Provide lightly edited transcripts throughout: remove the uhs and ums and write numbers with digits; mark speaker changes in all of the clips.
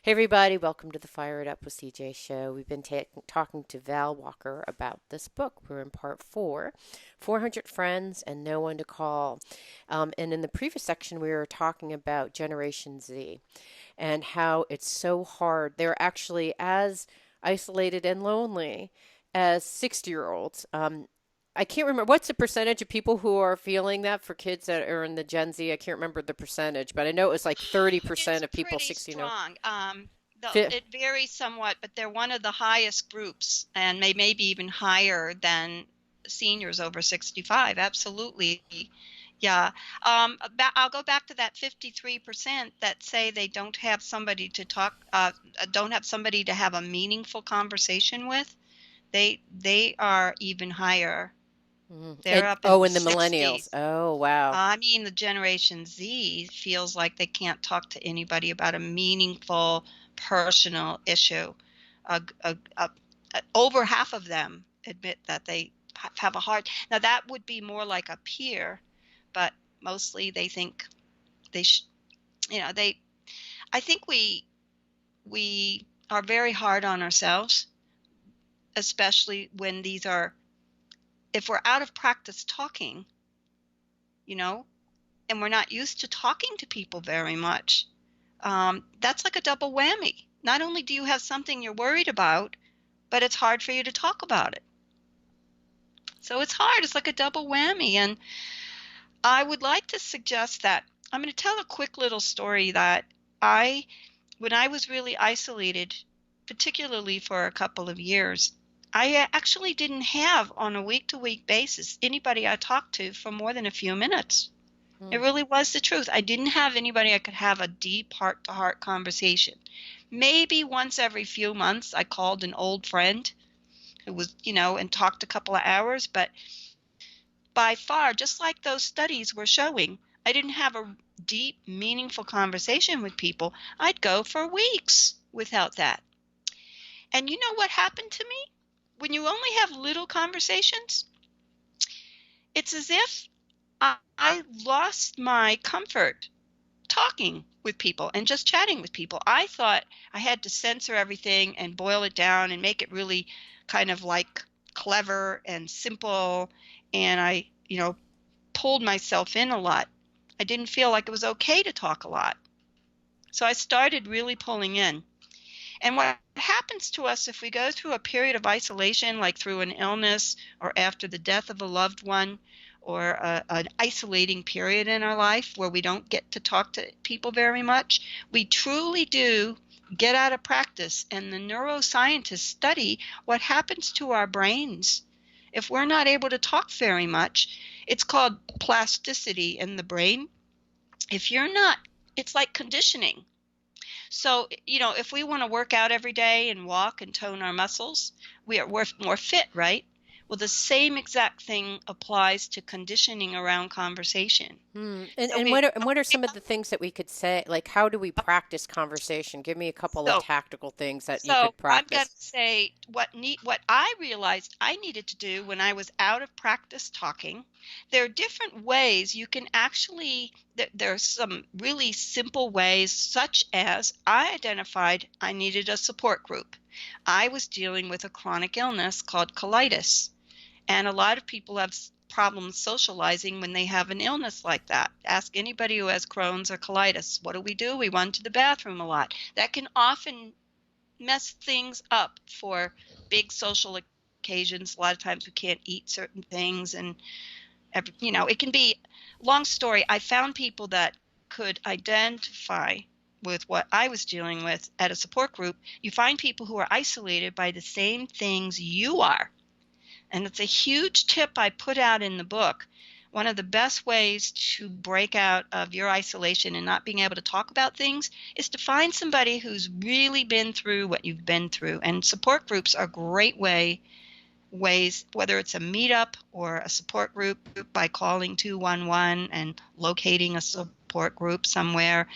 Speaker 1: Hey everybody, welcome to the Fire It Up with CJ show. We've been talking to Val Walker about this book. We're in part 4, 400 Friends and No One to Call. And in the previous section, we were talking about Generation Z and how it's so hard. They're actually as isolated and lonely as 60-year-olds. I can't remember what's the percentage of people who are feeling that for kids that are in the Gen Z. I can't remember the percentage, but I know it was like
Speaker 2: It's
Speaker 1: 30% of people
Speaker 2: pretty
Speaker 1: 60 no.
Speaker 2: strong. It varies somewhat, but they're one of the highest groups, and they may be even higher than seniors over 65. Absolutely. Yeah. I'll go back to that 53% that say they don't have somebody to don't have somebody to have a meaningful conversation with. They are even higher. They're
Speaker 1: And
Speaker 2: up in
Speaker 1: oh,
Speaker 2: the
Speaker 1: and the millennials.
Speaker 2: 60s.
Speaker 1: Oh, wow.
Speaker 2: I mean, the Generation Z feels like they can't talk to anybody about a meaningful personal issue. Uh, uh, uh, Over half of them admit that they have a hard. Now that would be more like a peer, but mostly they think they should. You know, they. I think we are very hard on ourselves, especially when these are. If we're out of practice talking, you know, and we're not used to talking to people very much, that's like a double whammy. Not only do you have something you're worried about, but it's hard for you to talk about it. So it's hard. It's like a double whammy. And I would like to suggest that I'm going to tell a quick little story that I, when I was really isolated, particularly for a couple of years, I actually didn't have on a week to week basis anybody I talked to for more than a few minutes. It
Speaker 1: Hmm.
Speaker 2: really was the truth. I didn't have anybody I could have a deep heart to heart conversation. Maybe once every few months I called an old friend who was, and talked a couple of hours, but by far, just like those studies were showing, I didn't have a deep, meaningful conversation with people. I'd go for weeks without that. And you know what happened to me? When you only have little conversations, it's as if I lost my comfort talking with people and just chatting with people. I thought I had to censor everything and boil it down and make it really kind of like clever and simple. And I, pulled myself in a lot. I didn't feel like it was okay to talk a lot. So I started really pulling in. And what happens to us if we go through a period of isolation, like through an illness or after the death of a loved one, or an isolating period in our life where we don't get to talk to people very much, we truly do get out of practice. And the neuroscientists study what happens to our brains if we're not able to talk very much. It's called plasticity in the brain. If you're not, it's like conditioning. So, if we want to work out every day and walk and tone our muscles, we're more fit, right? Well, the same exact thing applies to conditioning around conversation.
Speaker 1: Hmm.
Speaker 2: So
Speaker 1: And what are some of the things that we could say? Like, how do we practice conversation? Give me a couple of
Speaker 2: so
Speaker 1: tactical things that you
Speaker 2: So
Speaker 1: could
Speaker 2: I'm going to
Speaker 1: practice.
Speaker 2: say what I realized I needed to do when I was out of practice talking. There are different ways you can actually. There are some really simple ways, such as I identified I needed a support group. I was dealing with a chronic illness called colitis, and a lot of people have problems socializing when they have an illness like that. Ask anybody who has Crohn's or colitis. What do? We run to the bathroom a lot. That can often mess things up for big social occasions. A lot of times we can't eat certain things, and it can be long story. I found people that could identify with what I was dealing with at a support group. You find people who are isolated by the same things you are. And it's a huge tip I put out in the book. One of the best ways to break out of your isolation and not being able to talk about things is to find somebody who's really been through what you've been through. And support groups are great ways, whether it's a meetup or a support group, by calling 211 and locating a support group somewhere.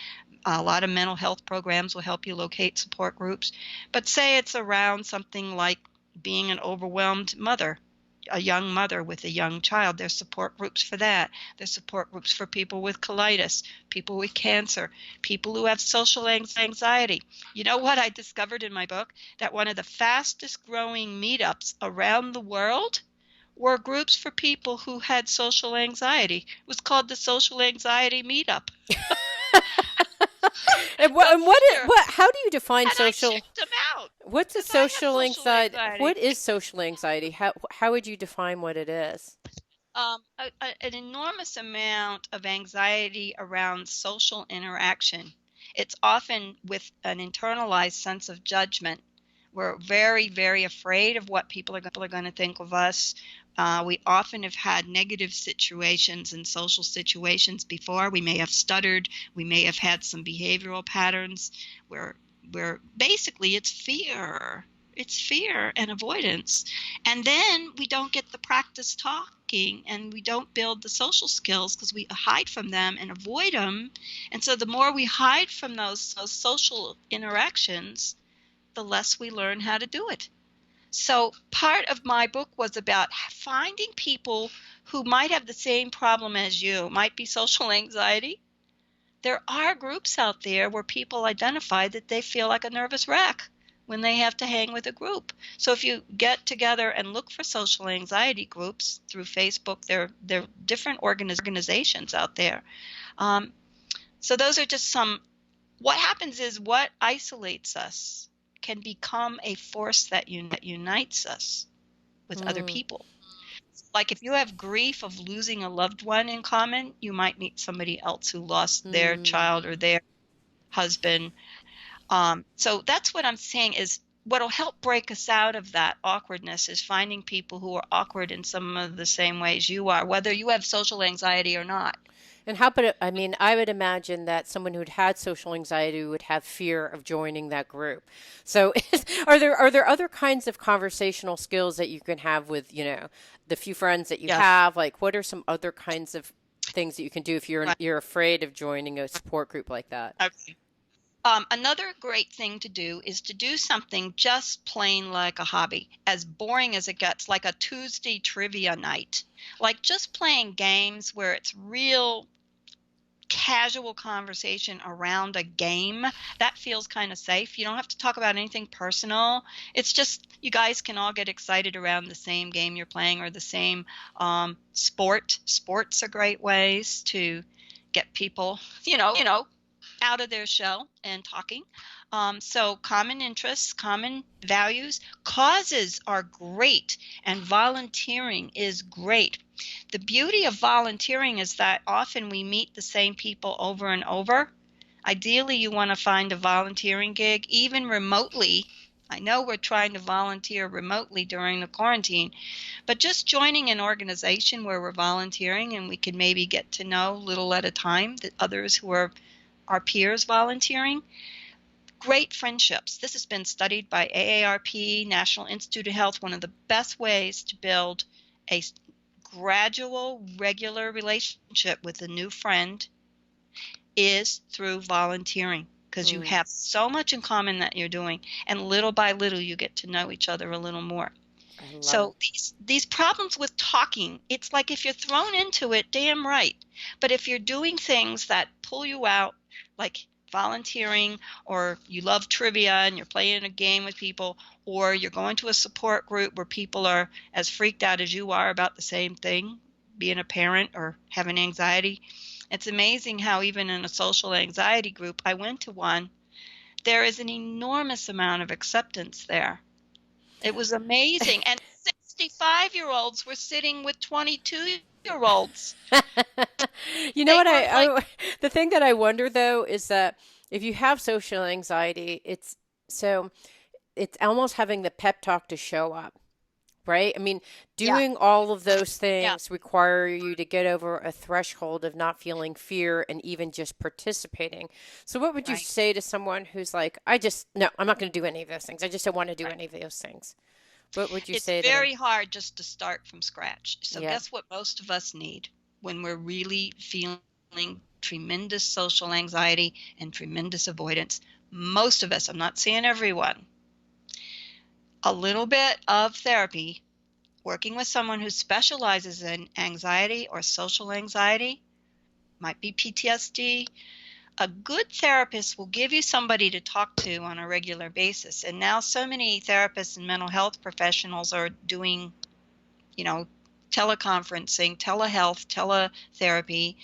Speaker 2: A lot of mental health programs will help you locate support groups. But say it's around something like being an overwhelmed mother. a young mother with a young child, there's support groups for that. There's support groups for people with colitis, people with cancer, people who have social anxiety. You know what I discovered in my book? That one of the fastest growing meetups around the world were groups for people who had social anxiety. It was called the Social Anxiety Meetup. Go figure.
Speaker 1: how do you define
Speaker 2: And I
Speaker 1: social?
Speaker 2: checked them out
Speaker 1: What's a
Speaker 2: because I have
Speaker 1: social
Speaker 2: social
Speaker 1: anxiety?
Speaker 2: anxiety.
Speaker 1: What is social anxiety? How would you define what it is?
Speaker 2: An enormous amount of anxiety around social interaction. It's often with an internalized sense of judgment. We're very, very afraid of what people are going to think of us. We often have had negative situations and social situations before. We may have stuttered. We may have had some behavioral patterns where basically it's fear. It's fear and avoidance. And then we don't get the practice talking and we don't build the social skills because we hide from them and avoid them. And so the more we hide from those social interactions, the less we learn how to do it. So part of my book was about finding people who might have the same problem as you, might be social anxiety. There are groups out there where people identify that they feel like a nervous wreck when they have to hang with a group. So if you get together and look for social anxiety groups through Facebook, there are different organizations out there. So those are just some. What happens is what isolates us can become a force that unites us with other
Speaker 1: Mm,
Speaker 2: people. Like if you have grief of losing a loved one in common, you might meet somebody else who lost their
Speaker 1: mm.
Speaker 2: child or their husband. So that's what I'm saying is what'll help break us out of that awkwardness is finding people who are awkward in some of the same ways you are, whether you have social anxiety or not.
Speaker 1: And how about it? I mean, I would imagine that someone who'd had social anxiety would have fear of joining that group. So, are there other kinds of conversational skills that you can have with the few friends that you
Speaker 2: Yes.
Speaker 1: have? Like, what are some other kinds of things that you can do if
Speaker 2: Right.
Speaker 1: you're afraid of joining a support group like that?
Speaker 2: Okay. Another great thing to do is to do something just plain like a hobby, as boring as it gets, like a Tuesday trivia night. Like just playing games where it's real casual conversation around a game. That feels kind of safe. You don't have to talk about anything personal. It's just you guys can all get excited around the same game you're playing or the same sport. Sports are great ways to get people, out of their shell and talking. So common interests, common values, causes are great, and volunteering is great. The beauty of volunteering is that often we meet the same people over and over. Ideally, you want to find a volunteering gig, even remotely. I know we're trying to volunteer remotely during the quarantine, but just joining an organization where we're volunteering and we can maybe get to know little at a time that others who are our peers volunteering. Great friendships. This has been studied by AARP, National Institute of Health. One of the best ways to build a gradual, regular relationship with a new friend is through volunteering because you
Speaker 1: Mm,
Speaker 2: have so much in common that you're doing, and little by little you get to know each other a little more.
Speaker 1: I love it.
Speaker 2: So these problems with talking, it's like if you're thrown into it, damn right. But if you're doing things that pull you out, like volunteering, or you love trivia and you're playing a game with people, or you're going to a support group where people are as freaked out as you are about the same thing, being a parent or having anxiety. It's amazing how even in a social anxiety group, I went to one, there is an enormous amount of acceptance there. It was amazing. And 65-year-olds were sitting with 22-year-olds.
Speaker 1: You know
Speaker 2: They
Speaker 1: what
Speaker 2: were like,
Speaker 1: the thing that I wonder though is that if you have social anxiety, so it's almost having the pep talk to show up, right? I mean,
Speaker 2: yeah,
Speaker 1: doing all of those
Speaker 2: yeah,
Speaker 1: things require you to get over a threshold of not feeling fear and even just participating. So what would you
Speaker 2: right,
Speaker 1: say to someone who's like, no, I'm not going to do any of those things. I just don't want to do
Speaker 2: right.
Speaker 1: any of those things. What would you
Speaker 2: It's
Speaker 1: say to them?
Speaker 2: very hard just to start from scratch. So
Speaker 1: Yeah.
Speaker 2: guess what most of us need when we're really feeling tremendous social anxiety and tremendous avoidance? Most of us, I'm not saying everyone, a little bit of therapy working with someone who specializes in anxiety or social anxiety, might be PTSD, a good therapist will give you somebody to talk to on a regular basis. And now so many therapists and mental health professionals are doing, you know, teleconferencing, telehealth, teletherapy.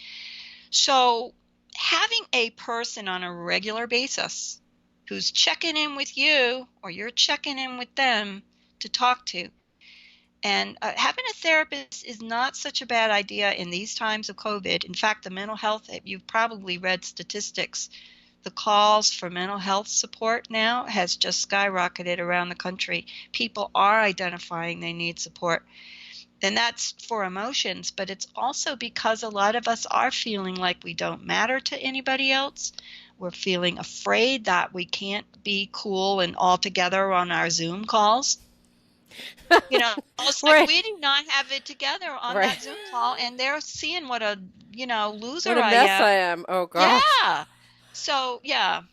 Speaker 2: So having a person on a regular basis who's checking in with you or you're checking in with them to talk to. And having a therapist is not such a bad idea in these times of COVID. In fact, the mental health, you've probably read statistics, the calls for mental health support now has just skyrocketed around the country. People are identifying they need support. And that's for emotions, but it's also because a lot of us are feeling like we don't matter to anybody else. We're feeling afraid that we can't be cool and all together on our Zoom calls. It's like
Speaker 1: Right,
Speaker 2: we did not have it together on
Speaker 1: right.
Speaker 2: that Zoom call, and they're seeing what a,
Speaker 1: What
Speaker 2: loser
Speaker 1: a
Speaker 2: I
Speaker 1: mess
Speaker 2: am.
Speaker 1: I am. Oh gosh.
Speaker 2: Yeah. So, yeah.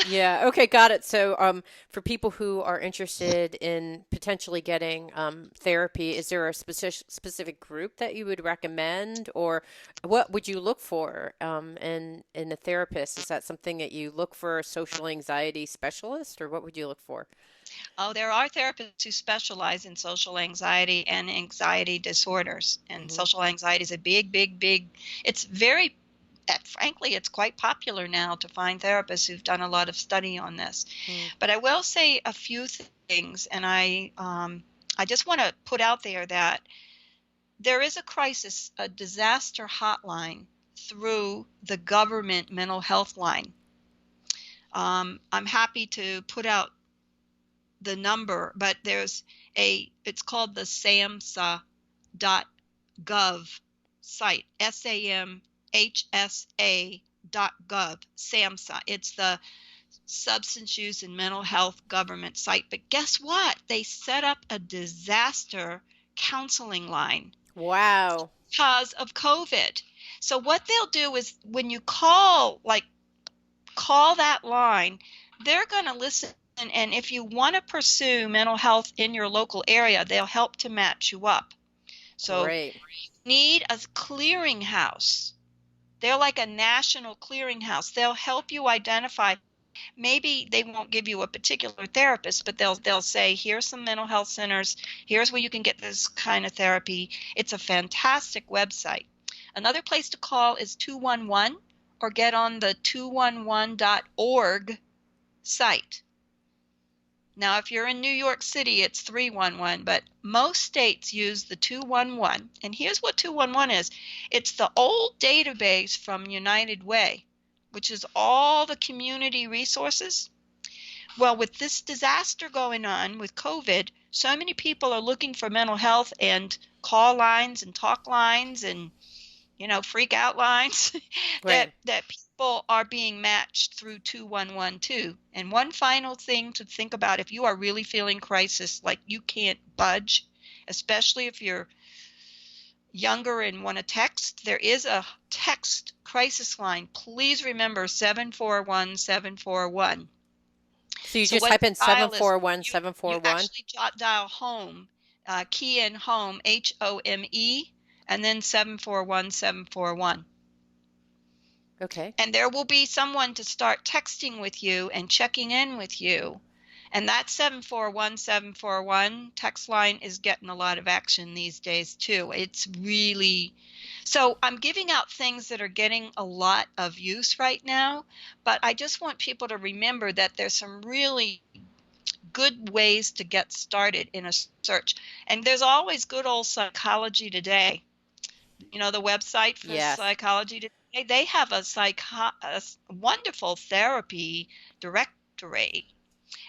Speaker 1: Yeah. Okay. Got it. So, for people who are interested in potentially getting therapy, is there a specific group that you would recommend, or what would you look for in a therapist? Is that something that you look for a social anxiety specialist, or what would you look for?
Speaker 2: Oh, there are therapists who specialize in social anxiety and anxiety disorders. And
Speaker 1: Hmm.
Speaker 2: social anxiety is a big, big, big, it's very, frankly, it's quite popular now to find therapists who've done a lot of study on this.
Speaker 1: Mm.
Speaker 2: But I will say a few things, and I just want to put out there that there is a crisis, a disaster hotline through the government mental health line. I'm happy to put out the number, but it's called the SAMHSA.gov site, SAMHSA.gov, SAMHSA. It's the Substance Use and Mental Health Government site. But guess what? They set up a disaster counseling line
Speaker 1: Wow.
Speaker 2: because of COVID. So what they'll do is when you call that line, they're going to listen. And if you want to pursue mental health in your local area, they'll help to match you up. So,
Speaker 1: Great.
Speaker 2: need a clearinghouse. They're like a national clearinghouse. They'll help you identify. Maybe they won't give you a particular therapist, but they'll say, here's some mental health centers. Here's where you can get this kind of therapy. It's a fantastic website. Another place to call is 211 or get on the 211.org site. Now, if you're in New York City, it's 311, but most states use the 211. And here's what 211 is. It's the old database from United Way, which is all the community resources. Well, with this disaster going on with COVID, so many people are looking for mental health and call lines and talk lines and freak out lines that
Speaker 1: Right.
Speaker 2: people are being matched through 2112. And one final thing to think about, if you are really feeling crisis, like you can't budge, especially if you're younger and want to text, there is a text crisis line. Please remember 741-741.
Speaker 1: So you
Speaker 2: So
Speaker 1: just
Speaker 2: what
Speaker 1: type in
Speaker 2: you
Speaker 1: seven
Speaker 2: dial is
Speaker 1: four one
Speaker 2: you
Speaker 1: seven
Speaker 2: you
Speaker 1: four one.
Speaker 2: actually dial home, key in home, HOME, and then 741-741.
Speaker 1: Okay.
Speaker 2: And there will be someone to start texting with you and checking in with you. And that 741-741 text line is getting a lot of action these days too. It's really, so I'm giving out things that are getting a lot of use right now, but I just want people to remember that there's some really good ways to get started in a search. And there's always good old Psychology Today, the website for
Speaker 1: Yes.
Speaker 2: Psychology Today. They have a wonderful therapy directory,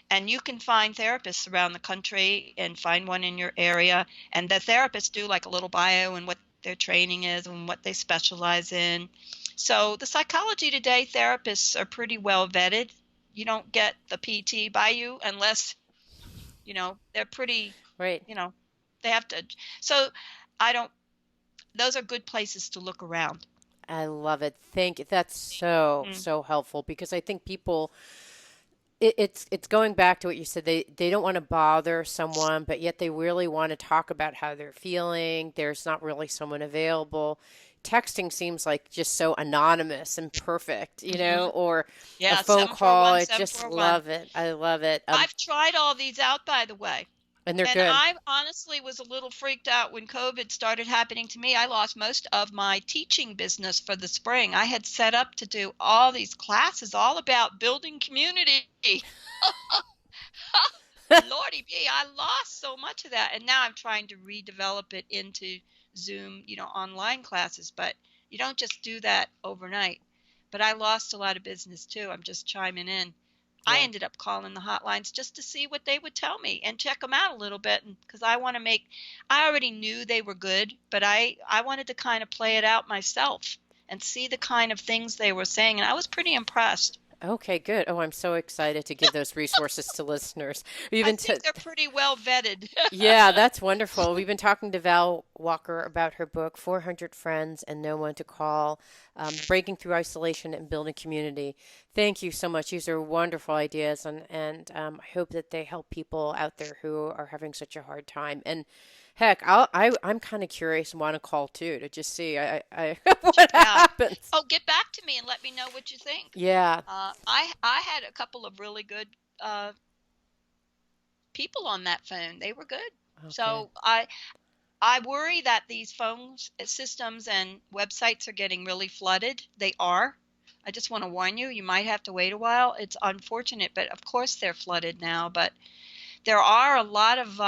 Speaker 2: and you can find therapists around the country and find one in your area. And the therapists do like a little bio and what their training is and what they specialize in. So the Psychology Today therapists are pretty well vetted. You don't get the PT by you unless, they're pretty,
Speaker 1: Right.
Speaker 2: you know, they have to. So I don't, those are good places to look around.
Speaker 1: I love it. Thank you. That's so,
Speaker 2: Mm.
Speaker 1: so helpful because I think people it's going back to what you said. They don't want to bother someone, but yet they really want to talk about how they're feeling. There's not really someone available. Texting seems like just so anonymous and perfect,
Speaker 2: Hmm.
Speaker 1: or a
Speaker 2: Yeah,
Speaker 1: phone
Speaker 2: 741
Speaker 1: call. I just
Speaker 2: 741.
Speaker 1: love it. I love it.
Speaker 2: I've tried all these out, by the way.
Speaker 1: And they're
Speaker 2: And
Speaker 1: good.
Speaker 2: I honestly was a little freaked out when COVID started happening to me. I lost most of my teaching business for the spring. I had set up to do all these classes all about building community. Lordy me, I lost so much of that. And now I'm trying to redevelop it into Zoom, online classes. But you don't just do that overnight. But I lost a lot of business too. I'm just chiming in. I
Speaker 1: Yeah.
Speaker 2: ended up calling the hotlines just to see what they would tell me and check them out a little bit because I want to make I already knew they were good, but I wanted to kind of play it out myself and see the kind of things they were saying, and I was pretty impressed.
Speaker 1: Okay, good. Oh, I'm so excited to give those resources to listeners. We've
Speaker 2: I
Speaker 1: been
Speaker 2: think they're pretty well vetted.
Speaker 1: Yeah, that's wonderful. We've been talking to Val Walker about her book, 400 Friends and No One to Call, Breaking Through Isolation and Building Community. Thank you so much. These are wonderful ideas, and I hope that they help people out there who are having such a hard time. And heck, I'm kind of curious and want to call too to just see
Speaker 2: Check
Speaker 1: what
Speaker 2: it out.
Speaker 1: happens.
Speaker 2: Oh, get back to me and let me know what you think.
Speaker 1: Yeah,
Speaker 2: I had a couple of really good uh, people on that phone. They were good.
Speaker 1: oh, good.
Speaker 2: So I worry that these phones, systems, and websites are getting really flooded. They are. I just want to warn you, you might have to wait a while. It's unfortunate, but of course they're flooded now. But there are a lot of,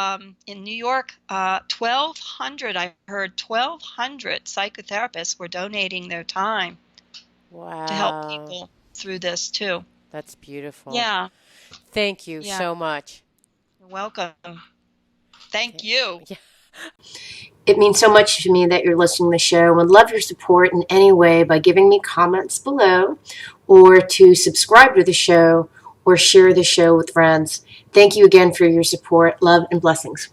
Speaker 2: in New York, 1,200, I heard 1,200 psychotherapists were donating their time to help
Speaker 1: Wow,
Speaker 2: people through this too.
Speaker 1: that's beautiful.
Speaker 2: Yeah,
Speaker 1: Thank you
Speaker 2: yeah,
Speaker 1: so much.
Speaker 2: you're welcome. Thank
Speaker 1: Okay.
Speaker 2: you.
Speaker 1: Yeah.
Speaker 3: It means so much to me that you're listening to the show and would love your support in any way by giving me comments below or to subscribe to the show or share the show with friends. Thank you again for your support. Love and blessings.